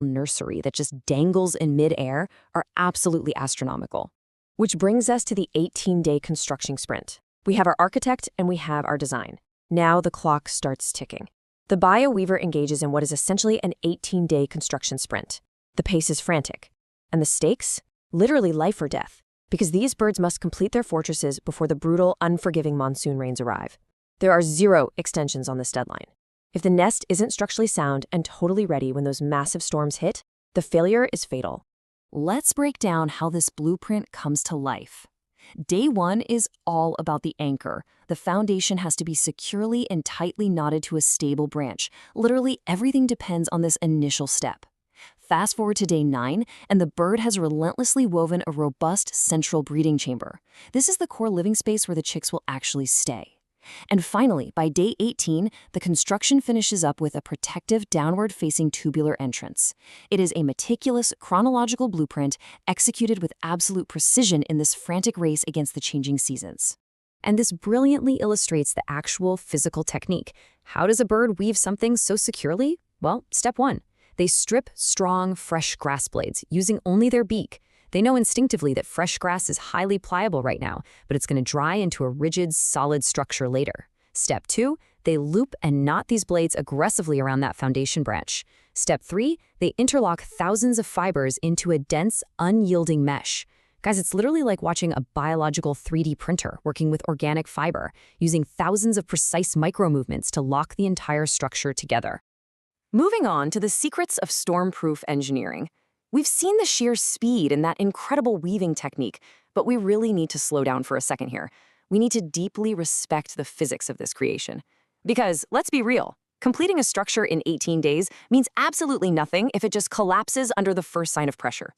nursery that just dangles in midair are absolutely astronomical. Which brings us to the 18-day construction sprint. We have our architect and we have our design. Now the clock starts ticking. The Baya weaver engages in what is essentially an 18-day construction sprint. The pace is frantic. And the stakes? Literally life or death, because these birds must complete their fortresses before the brutal, unforgiving monsoon rains arrive. There are 0 extensions on this deadline. If the nest isn't structurally sound and totally ready when those massive storms hit, the failure is fatal. Let's break down how this blueprint comes to life. Day 1 is all about the anchor. The foundation has to be securely and tightly knotted to a stable branch. Literally everything depends on this initial step. Fast forward to day 9, and the bird has relentlessly woven a robust central breeding chamber. This is the core living space where the chicks will actually stay. And finally, by day 18, the construction finishes up with a protective downward-facing tubular entrance. It is a meticulous, chronological blueprint executed with absolute precision in this frantic race against the changing seasons. And this brilliantly illustrates the actual physical technique. How does a bird weave something so securely? Well, step 1. They strip strong, fresh grass blades, using only their beak. They know instinctively that fresh grass is highly pliable right now, but it's going to dry into a rigid, solid structure later. Step 2, they loop and knot these blades aggressively around that foundation branch. Step 3, they interlock thousands of fibers into a dense, unyielding mesh. Guys, it's literally like watching a biological 3D printer working with organic fiber, using thousands of precise micro-movements to lock the entire structure together. Moving on to the secrets of storm-proof engineering. We've seen the sheer speed in that incredible weaving technique, but we really need to slow down for a second here. We need to deeply respect the physics of this creation. Because, let's be real, completing a structure in 18 days means absolutely nothing if it just collapses under the first sign of pressure.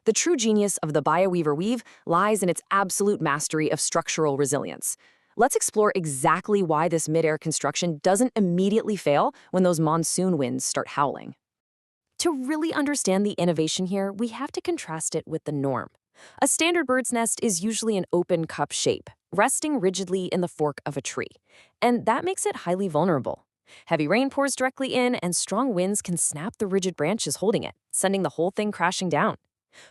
The true genius of the Baya Weaver weave lies in its absolute mastery of structural resilience. Let's explore exactly why this mid-air construction doesn't immediately fail when those monsoon winds start howling. To really understand the innovation here, we have to contrast it with the norm. A standard bird's nest is usually an open cup shape, resting rigidly in the fork of a tree. And that makes it highly vulnerable. Heavy rain pours directly in, and strong winds can snap the rigid branches holding it, sending the whole thing crashing down.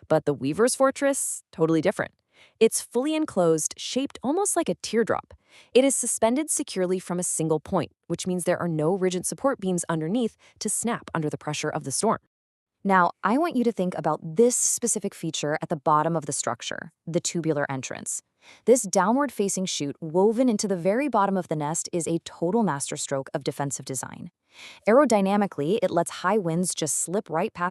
But the weaver's fortress, totally different. It's fully enclosed, shaped almost like a teardrop. It is suspended securely from a single point, which means there are no rigid support beams underneath to snap under the pressure of the storm. Now, I want you to think about this specific feature at the bottom of the structure, the tubular entrance. This downward-facing chute woven into the very bottom of the nest is a total masterstroke of defensive design. Aerodynamically, it lets high winds just slip right past